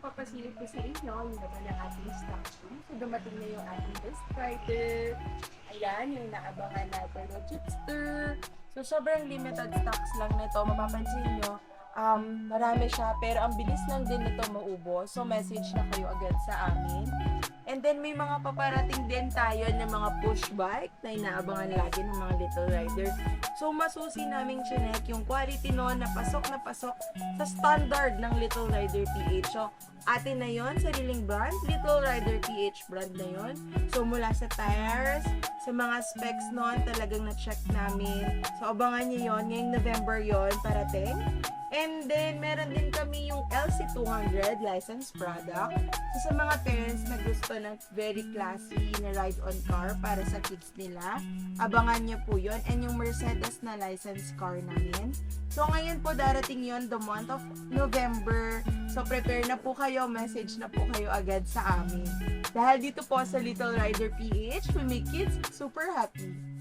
papasilip ko sa inyo yung naman ng ating stock room. So, dumating na yung ating best rider. Ayan, yung naabangan natin na chipster. So, sobrang limited stocks lang nito. Mapapansin nyo, marami siya, pero ang bilis lang din nito maubos. So, message na kayo agad sa amin. And then, may mga paparating din tayo ng mga push bike na inaabangan lagi ng mga little rider. So, masusi naming chinek yung quality noon na pasok sa standard ng Little Rider PH. So, atin na yon, sariling brand, Little Rider PH brand na yon. So, mula sa tires, sa mga specs noon, talagang na-check namin. So, abangan nyo yon, ngayong November yon parating. And then, meron din kami yung LC200 licensed product. So, sa mga parents na gusto ng very classy na ride-on car para sa kids nila, abangan nyo po yun. And yung Mercedes na licensed car namin. So, ngayon po darating yon the month of November. So, prepare na po kayo, message na po kayo agad sa amin. Dahil dito po sa Little Rider PH, we make kids super happy.